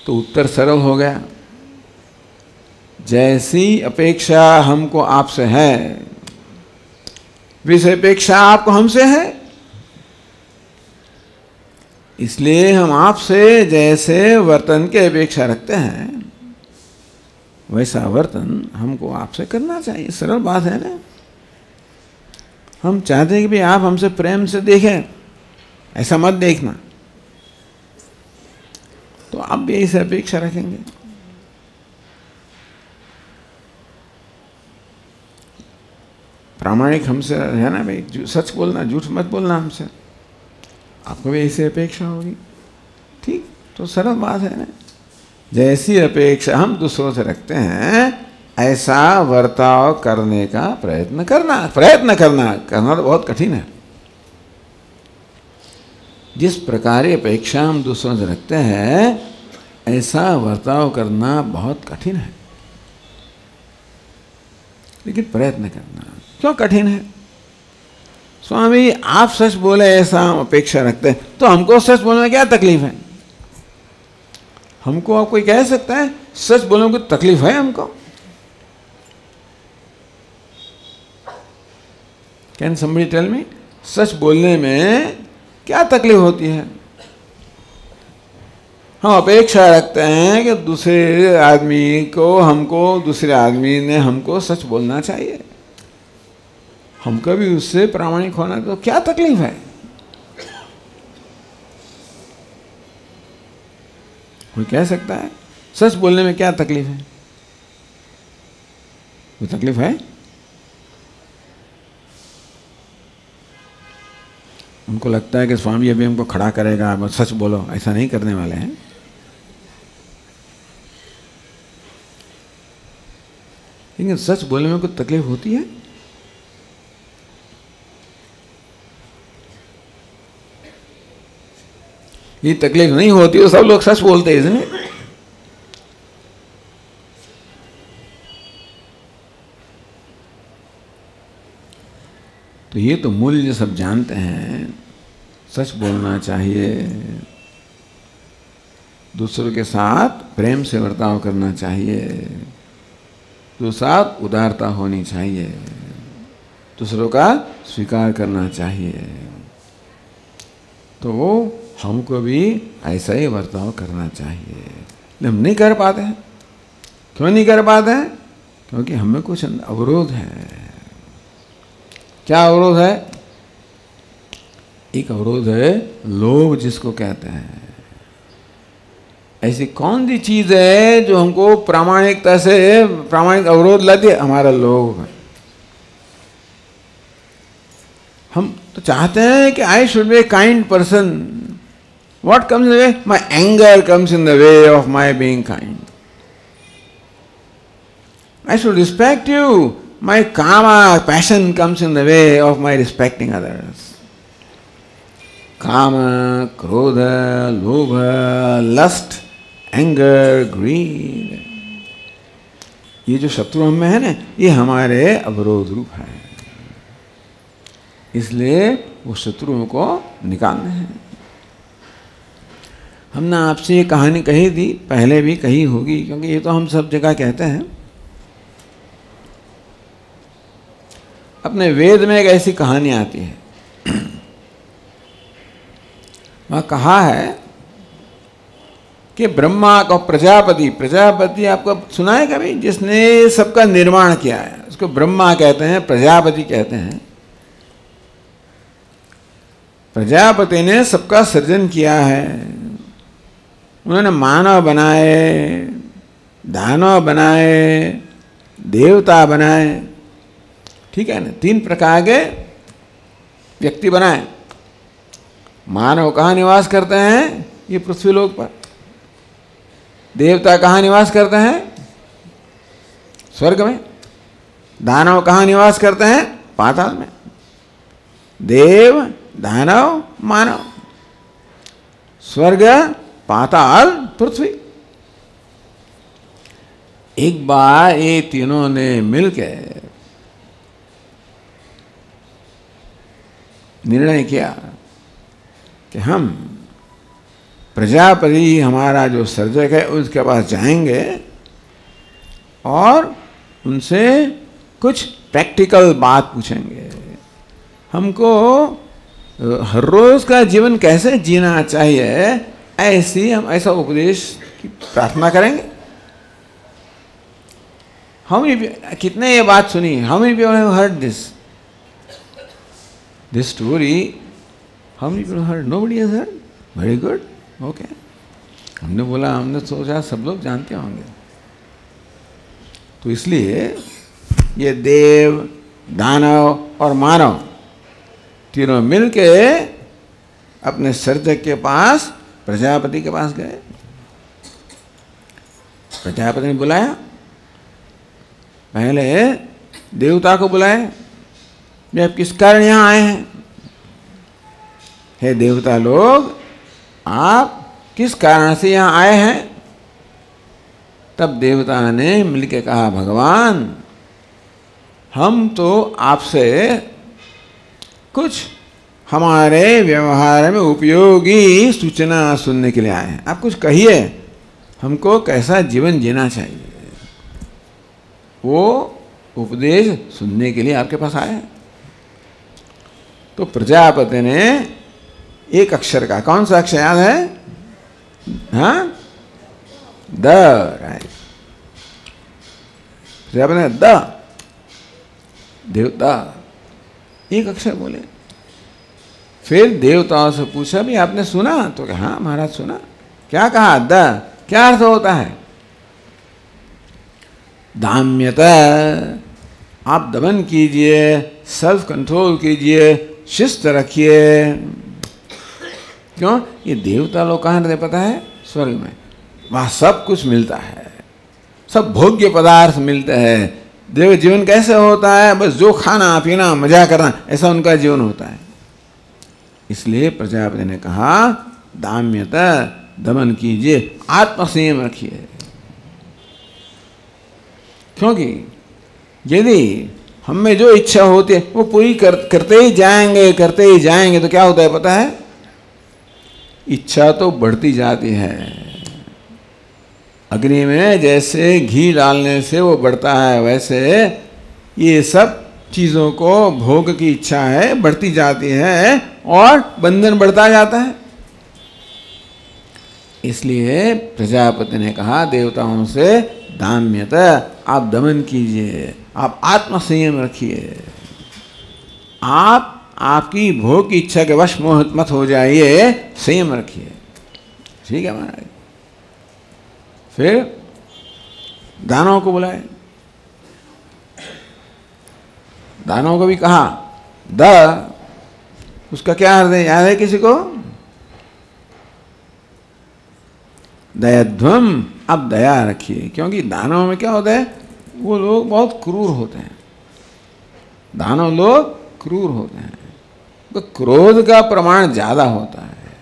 तो उत्तर सरल हो गया। जैसी अपेक्षा हमको आपसे है, वैसी अपेक्षा आपको हमसे है। इसलिए हम आपसे जैसे वर्तन की अपेक्षा रखते हैं, वैसा वर्तन हमको आपसे करना चाहिए। सरल बात है ना। हम चाहते हैं कि भाई आप हमसे प्रेम से देखें, ऐसा मत देखना, तो आप भी ऐसे अपेक्षा रखेंगे। प्रामाणिक हमसे है ना भाई, सच बोलना, झूठ मत बोलना हमसे, आपको भी ऐसी अपेक्षा होगी। ठीक, तो सरल बात है ना। जैसी अपेक्षा हम दूसरों से रखते हैं, ऐसा बर्ताव करने का प्रयत्न करना तो बहुत कठिन है। जिस प्रकार की अपेक्षा हम दूसरों से रखते हैं, ऐसा बर्ताव करना बहुत कठिन है। लेकिन प्रयत्न करना क्यों कठिन है? स्वामी आप सच बोले ऐसा हम अपेक्षा रखते हैं, तो हमको सच बोलने में क्या तकलीफ है? हमको आप कोई कह सकता है सच बोलने में कोई तकलीफ है हमको? कैन समबडी टेल मी, सच बोलने में क्या तकलीफ होती है? हम अपेक्षा रखते हैं कि दूसरे आदमी ने हमको सच बोलना चाहिए, हमको भी उससे प्रामाणिक होना, तो क्या तकलीफ है? कोई कह सकता है सच बोलने में क्या तकलीफ है? कोई तकलीफ है? उनको लगता है कि स्वामी अभी हमको खड़ा करेगा, बस सच बोलो। ऐसा नहीं करने वाले हैं। लेकिन सच बोलने में कुछ तकलीफ होती है? ये तकलीफ नहीं होती तो सब लोग सच बोलते हैं, इसमें तो ये तो मूल्य सब जानते हैं। सच बोलना चाहिए, दूसरों के साथ प्रेम से बर्ताव करना चाहिए, दूसरों साथ उदारता होनी चाहिए, दूसरों का स्वीकार करना चाहिए। तो हमको भी ऐसा ही बर्ताव करना चाहिए। हम नहीं कर पाते हैं। क्यों नहीं कर पाते हैं? क्योंकि हमें कुछ अवरोध है। क्या अवरोध है? एक अवरोध है लोभ, जिसको कहते हैं। ऐसी कौन सी चीज है जो हमको प्रामाणिकता से प्रामाणिक अवरोध लाती है? हमारा लोभ। हम तो चाहते हैं कि I should be a kind person. What comes in the way? My anger comes in the way of my being kind. I should respect you. My kama, passion comes in the way of my respecting others. Kama, krodha, lobha, lust, anger, greed. ये जो शत्रु हम में है ना, ये हमारे अवरोध रूप है। इसलिए वो शत्रुओं को निकालना है। हमने आपसे ये कहानी कही थी, पहले भी कही होगी, क्योंकि ये तो हम सब जगह कहते हैं। अपने वेद में एक ऐसी कहानी आती है, वहाँ कहा है कि ब्रह्मा को प्रजापति आपको सुना है कभी? जिसने सबका निर्माण किया है उसको ब्रह्मा कहते हैं, प्रजापति कहते हैं। प्रजापति ने सबका सृजन किया है। उन्होंने मानव बनाए, दानव बनाए, देवता बनाए, ठीक है ना? 3 प्रकार के व्यक्ति बनाए। मानव कहाँ निवास करते हैं? ये पृथ्वी लोक पर। देवता कहाँ निवास करते हैं? स्वर्ग में। दानव कहाँ निवास करते हैं? पाताल में। देव, दानव, मानव, स्वर्ग, पाताल, पृथ्वी। एक बार ये तीनों ने मिलकर निर्णय किया कि हम प्रजापति, हमारा जो सर्जक है, उसके पास जाएंगे और उनसे कुछ प्रैक्टिकल बात पूछेंगे। हमको हर रोज का जीवन कैसे जीना चाहिए, ऐसा उपदेश की प्रार्थना करेंगे। हम कितने ये बात सुनी? How many people have heard this? This story, how many people heard? Nobody has heard? Very good. Okay. हमने बोला, हमने सोचा सब लोग जानते होंगे। तो इसलिए ये देव, दानव और मानव तीनों मिलके अपने सर्जक के पास, प्रजापति के पास गए। प्रजापति ने बुलाया, पहले देवता को बुलाए, वे आप किस कारण यहाँ आए हैं? हे देवता लोग, आप किस कारण से यहाँ आए हैं? तब देवता ने मिलके कहा, भगवान, हम तो आपसे कुछ हमारे व्यवहार में उपयोगी सूचना सुनने के लिए आए हैं। आप कुछ कहिए, हमको कैसा जीवन जीना चाहिए, वो उपदेश सुनने के लिए आपके पास आए हैं। तो प्रजापति ने एक अक्षर का, कौन सा अक्षर याद है? हाँ, द, राइट। प्रजापति ने द, देवता, एक अक्षर बोले। फिर देवताओं से पूछा, भी आपने सुना? तो कहा, हाँ महाराज सुना। क्या कहा? द, क्या अर्थ होता है? दाम्यता, आप दमन कीजिए, सेल्फ कंट्रोल कीजिए, शिस्त रखिए। क्यों? ये देवता लोग कहाँ रहते पता है? स्वर्ग में। वहाँ सब कुछ मिलता है, सब भोग्य पदार्थ मिलते हैं, देव जीवन कैसे होता है? बस जो खाना पीना मजा करना, ऐसा उनका जीवन होता है। इसलिए प्रजापति ने कहा दाम्यता, दमन कीजिए, आत्मसंयम रखिए। क्योंकि यदि हम में जो इच्छा होती है वो पूरी करते ही जाएंगे तो क्या होता है पता है? इच्छा तो बढ़ती जाती है। अग्नि में जैसे घी डालने से वो बढ़ता है, वैसे ये सब चीज़ों को भोग की इच्छा है बढ़ती जाती है और बंधन बढ़ता जाता है। इसलिए प्रजापति ने कहा देवताओं से दाम्यता, आप दमन कीजिए, आप आत्मसंयम रखिए, आप आपकी भोग की इच्छा के वश मोहित मत हो जाइए, संयम रखिए। ठीक है महाराज। फिर दानवों को बुलाए, दानवों को भी कहा द, उसका क्या अर्थ है याद है किसी को? दयाध्वम, अब दया रखिए। क्योंकि दानव में क्या होता है, वो लोग बहुत क्रूर होते हैं, दानव लोग क्रूर होते हैं, तो क्रोध का प्रमाण ज्यादा होता है।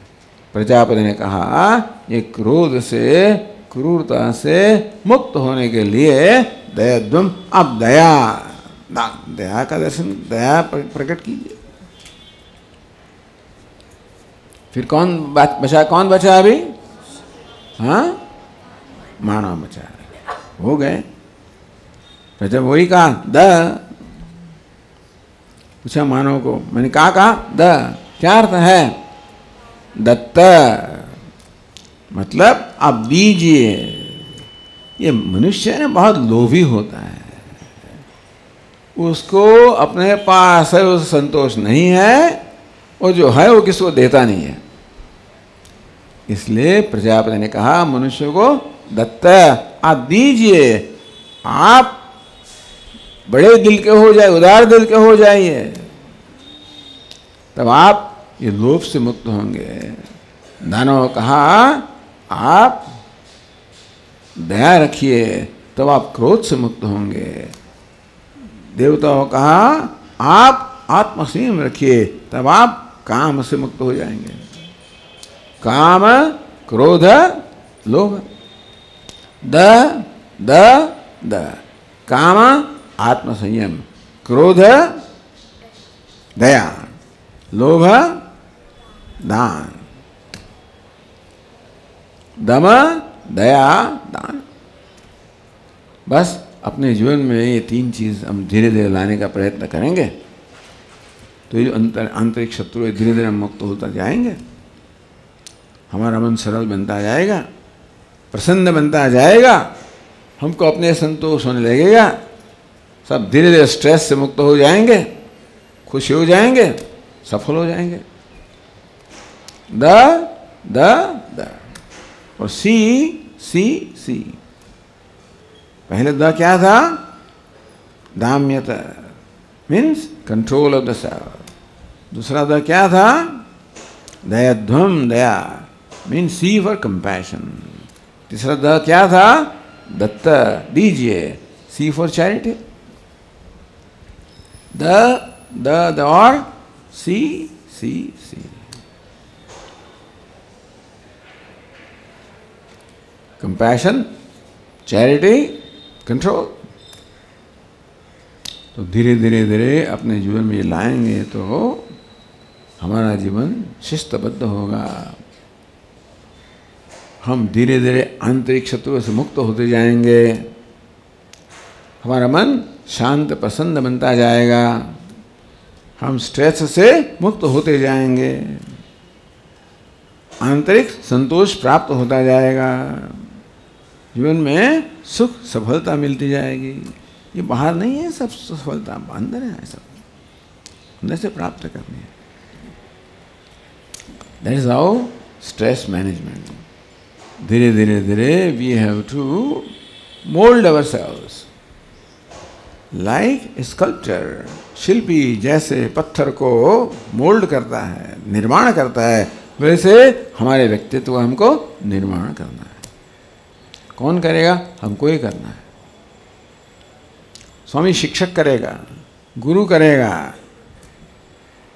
प्रजापति ने कहा ये क्रोध से, क्रूरता से मुक्त होने के लिए दयाध्वम, अब दया का दर्शन, दया प्रकट कीजिए। फिर कौन बचा अभी? हाँ, मानव बचा, हो गए। तो जब वही कहा पूछा मानव को, मैंने कहा क्या अर्थ है? दत्त मतलब आप दीजिए। ये मनुष्य है ना, बहुत लोभी होता है, उसको अपने पास है उस संतोष नहीं है, और जो है वो किसको देता नहीं है। इसलिए प्रजापति ने कहा मनुष्य को दत्त, आप दीजिए, आप बड़े दिल के हो जाए, उदार दिल के हो जाइए, तब आप ये लोभ से मुक्त होंगे। दानव कहा आप दया रखिए, तब आप क्रोध से मुक्त होंगे। देवताओं कहा आप आत्मसंयम रखिए, तब आप काम से मुक्त हो जाएंगे। काम, क्रोध, लोभ, द काम आत्मसंयम, क्रोध दया, लोभ दान, दम दया दान। बस अपने जीवन में ये तीन चीज हम धीरे धीरे लाने का प्रयत्न करेंगे तो ये आंतरिक शत्रु धीरे धीरे मुक्त होता जाएंगे, हमारा मन सरल बनता जाएगा, प्रसन्न बनता जाएगा, हमको अपने संतोष होने लगेगा, सब धीरे धीरे स्ट्रेस से मुक्त हो जाएंगे, खुश हो जाएंगे, सफल हो जाएंगे। द और सी। पहले द क्या था? दाम्यता means control of the self. दूसरा द क्या था? दयाध्वम, दया मीन्स सी फॉर कंपैशन। तीसरा द क्या था? दत्त, दीजिए, सी फॉर चैरिटी। द और सी। Compassion, charity, control. तो धीरे धीरे अपने जीवन में ये लाएंगे तो हमारा जीवन शिस्तबद्ध होगा। हम धीरे धीरे आंतरिक शत्रुओं से मुक्त होते जाएंगे, हमारा मन शांत प्रसन्न बनता जाएगा, हम स्ट्रेस से मुक्त होते जाएंगे, आंतरिक संतोष प्राप्त होता जाएगा, जीवन में सुख सफलता मिलती जाएगी। ये बाहर नहीं है सब सफलता, अंदर है, सब अंदर से प्राप्त करनी है। That is how stress management. धीरे धीरे we have to mould ourselves like a sculpture. शिल्पी जैसे पत्थर को मोल्ड करता है, निर्माण करता है, वैसे हमारे व्यक्तित्व को हमको निर्माण करना है। कौन करेगा? हमको ही करना है। स्वामी शिक्षक करेगा, गुरु करेगा,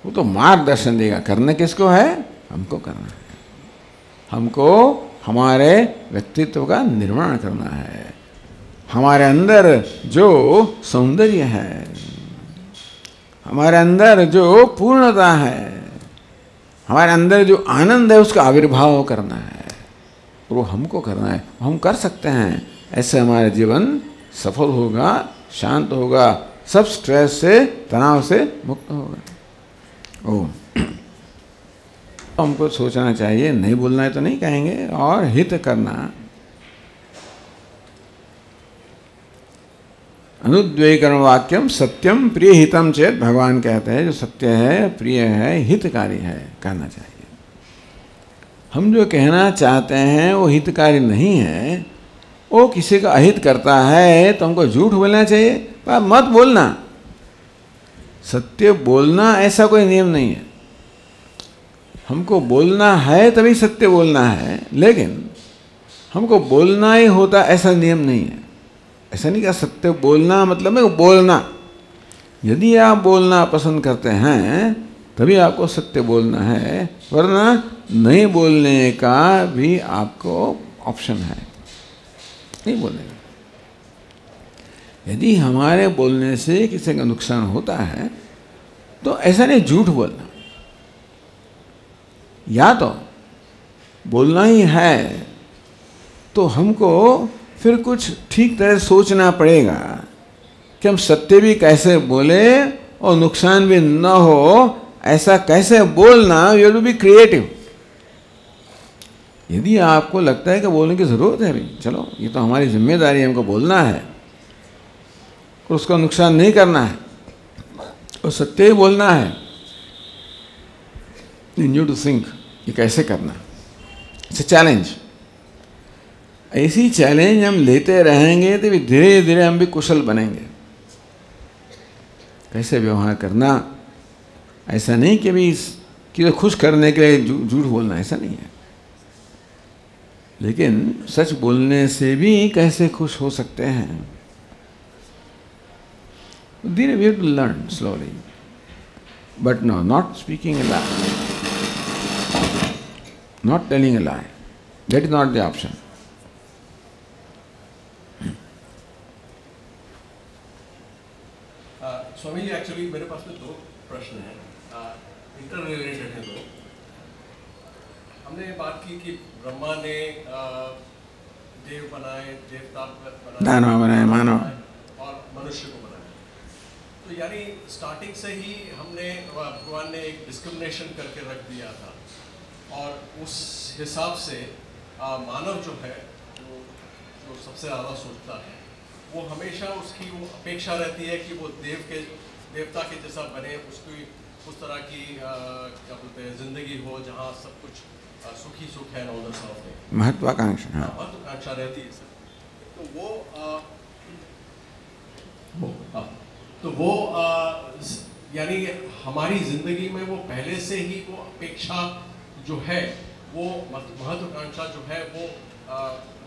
वो तो मार्गदर्शन देगा। करना किसको है? हमको करना है। हमको हमारे व्यक्तित्व का निर्माण करना है। हमारे अंदर जो सौंदर्य है, हमारे अंदर जो पूर्णता है, हमारे अंदर जो आनंद है, उसका आविर्भाव करना है। वो हमको करना है। हम कर सकते हैं। ऐसे हमारा जीवन सफल होगा, शांत होगा, सब स्ट्रेस से, तनाव से मुक्त होगा। ओम। हमको सोचना चाहिए, नहीं बोलना है तो नहीं कहेंगे, और हित करना। अनुद्वेकरण वाक्यम सत्यम प्रिय हितम चेत, भगवान कहते हैं जो सत्य है, प्रिय है, हितकारी है, कहना चाहिए। हम जो कहना चाहते हैं वो हितकारी नहीं है, वो किसी का अहित करता है, तो हमको झूठ बोलना चाहिए? पर मत बोलना। सत्य बोलना ऐसा कोई नियम नहीं है। हमको बोलना है तभी सत्य बोलना है, लेकिन हमको बोलना ही होता ऐसा नियम नहीं है। ऐसा नहीं कि सत्य बोलना मतलब है बोलना। यदि आप बोलना पसंद करते हैं तभी आपको सत्य बोलना है, वरना नहीं बोलने का भी आपको ऑप्शन है, नहीं बोलने का। यदि हमारे बोलने से किसी का नुकसान होता है तो ऐसा नहीं झूठ बोलना। या तो बोलना ही है तो हमको फिर कुछ ठीक तरह सोचना पड़ेगा कि हम सत्य भी कैसे बोले और नुकसान भी न हो, ऐसा कैसे बोलना। You have to be creative. यदि आपको लगता है कि बोलने की ज़रूरत है, भाई चलो ये तो हमारी जिम्मेदारी है, हमको बोलना है और उसका नुकसान नहीं करना है और सत्य ही बोलना है, यू नीड टू थिंक ये कैसे करना। It's a challenge. ऐसी चैलेंज हम लेते रहेंगे तो धीरे धीरे हम भी कुशल बनेंगे। कैसे व्यवहार करना, ऐसा नहीं कि भी किसी खुश करने के लिए झूठ बोलना, ऐसा नहीं है। लेकिन सच बोलने से भी कैसे खुश हो सकते हैं, धीरे we have to learn slowly. But no, not speaking a lie, not telling a lie, that is not the option. Swami ji, actually मेरे पास में दो प्रश्न हैं, इंटर रिलेटेड है दो। हमने बात की कि ब्रह्मा ने देव बनाए, देवता बनाए, दानव बनाए, मानव और मनुष्य को बनाया। तो यानी स्टार्टिंग से ही हमने, भगवान ने एक डिस्क्रिमिनेशन करके रख दिया था, और उस हिसाब से मानव जो है, जो सबसे ज़्यादा सोचता है, वो हमेशा उसकी वो अपेक्षा रहती है कि वो देवता के जैसा बने, उसकी उस तरह की क्या बोलते हैं ज़िंदगी हो जहाँ सब कुछ सुखी सुख है, all that sort of thing. महत्वाकांक्षा, महत्वाकांक्षा रहती है सर। तो वो यानी हमारी ज़िंदगी में वो पहले से ही वो अपेक्षा जो है, वो महत्वाकांक्षा जो है वो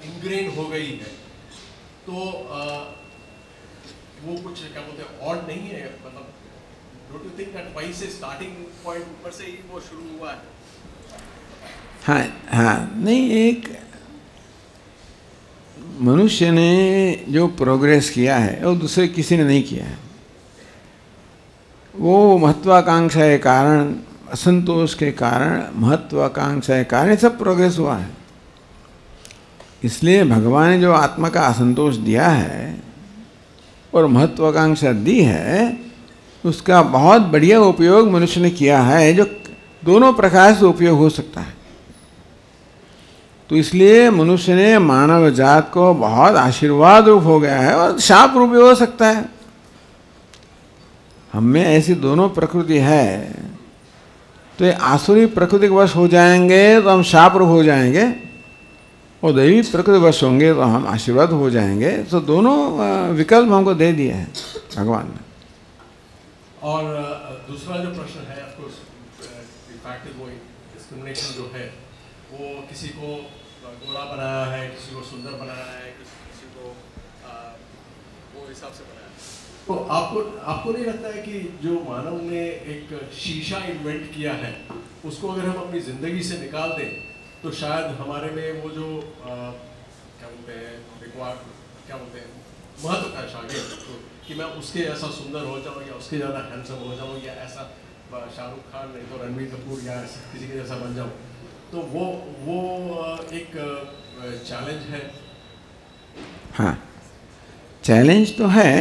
इनग्रेन हो गई है। तो वो कुछ क्या बोलते हैं ऑड नहीं है, मतलब डोंट यू थिंक दैट वहीं से स्टार्टिंग पॉइंट ऊपर से ही वो शुरू हुआ है? हाँ हाँ, नहीं, एक मनुष्य ने जो प्रोग्रेस किया है वो दूसरे किसी ने नहीं किया है। वो महत्वाकांक्षा के कारण, असंतोष के कारण, महत्वाकांक्षा के कारण सब प्रोग्रेस हुआ है। इसलिए भगवान ने जो आत्मा का असंतोष दिया है और महत्वाकांक्षा दी है, उसका बहुत बढ़िया उपयोग मनुष्य ने किया है, जो दोनों प्रकार से उपयोग हो सकता है। तो इसलिए मनुष्य ने मानव जात को बहुत आशीर्वाद रूप हो गया है और शाप रूप भी हो सकता है। हम में ऐसी दोनों प्रकृति है, तो ये आसुरी प्रकृति के वश हो जाएंगे तो हम शाप रूप हो जाएंगे, और दैवी प्रकृति वश होंगे तो हम आशीर्वाद हो जाएंगे। तो दोनों विकल्प हमको दे दिए हैं भगवान ने। और दूसरा जो प्रश्न है, ऑफ कोर्स वो डिस्क्रिमिनेशन जो है, वो किसी को गोरा बनाया है, किसी को सुंदर बनाया है, किसी को वो हिसाब से बनाया है। तो आपको नहीं लगता है कि जो मानव ने एक शीशा इन्वेंट किया है उसको अगर हम अपनी ज़िंदगी से निकाल दें तो शायद हमारे में वो जो क्या बोलते हैं महत्वाकांक्षा तो कि मैं उसके ऐसा सुंदर हो जाऊँ या उसके ज़्यादा हैंडसम हो जाऊँ या ऐसा शाहरुख खान नहीं तो रणबीर कपूर या किसी के जैसा बन जाऊँ, तो वो एक चैलेंज है। हाँ, चैलेंज तो है,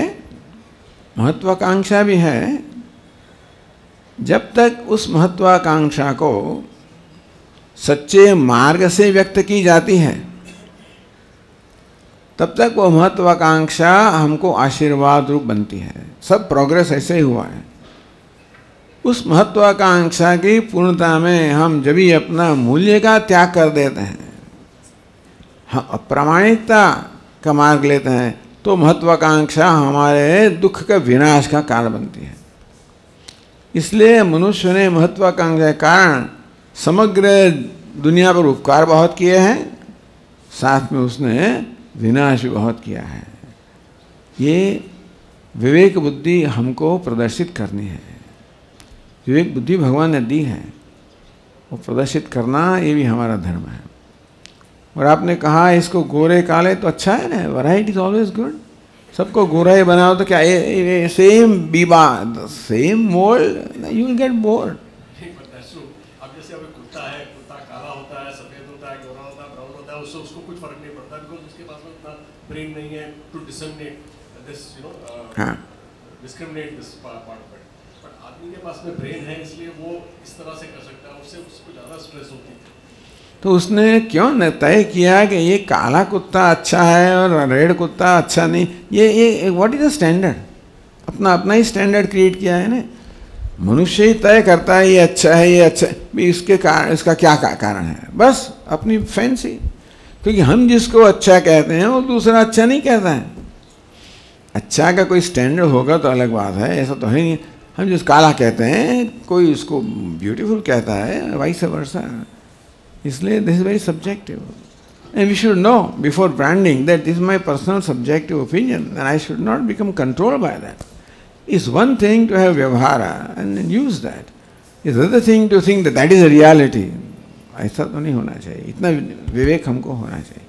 महत्वाकांक्षा भी है। जब तक उस महत्वाकांक्षा को सच्चे मार्ग से व्यक्त की जाती है तब तक वो महत्वाकांक्षा हमको आशीर्वाद रूप बनती है। सब प्रोग्रेस ऐसे ही हुआ है। उस महत्वाकांक्षा की पूर्णता में हम जब भी अपना मूल्य का त्याग कर देते हैं, हम अप्रामाणिकता का मार्ग लेते हैं, तो महत्वाकांक्षा हमारे दुख का विनाश का कारण बनती है। इसलिए मनुष्य ने महत्वाकांक्षा के कारण समग्र दुनिया पर उपकार बहुत किए हैं, साथ में उसने विनाश भी बहुत किया है। ये विवेक बुद्धि हमको प्रदर्शित करनी है। विवेक बुद्धि भगवान ने दी है, वो प्रदर्शित करना ये भी हमारा धर्म है। और आपने कहा इसको गोरे काले तो अच्छा है ना, वैरायटी इज ऑलवेज गुड। सबको गोरा ही बनाओ तो क्या सेम बीबा same mould, you will get bored. अब जैसे अभी कुत्ता है, कुत्ता काला होता है, सफेद होता है, गोरा होता है, ब्राउन होता है, उससे उसको कुछ फर्क नहीं पड़ता बिकॉज उसके पास में उतना ब्रेन नहीं है to discriminate this discriminate this part of it. But आदमी के पास में ब्रेन है इसलिए वो इस तरह से कर सकता है, उससे उसको ज़्यादा स्ट्रेस होती है। तो उसने क्यों न तय किया कि ये काला कुत्ता अच्छा है और रेड कुत्ता अच्छा नहीं? ये व्हाट इज द स्टैंडर्ड? अपना अपना ही स्टैंडर्ड क्रिएट किया है ना। मनुष्य ही तय करता है ये अच्छा है, ये अच्छा है, इसके कारण इसका क्या कारण है, बस अपनी फैंसी। क्योंकि हम जिसको अच्छा कहते हैं वो दूसरा अच्छा नहीं कहता है। अच्छा का कोई स्टैंडर्ड होगा तो अलग बात है, ऐसा तो है नहीं। हम जिस काला कहते हैं कोई उसको ब्यूटीफुल कहता है, वाइस वर्सा। इसलिए this is very subjective and we should know before branding that this is my personal subjective opinion and I should not become controlled by that. It's one thing to have व्यवहार and use that, it's other thing to think that is a reality. ऐसा तो नहीं होना चाहिए, इतना विवेक हमको होना चाहिए।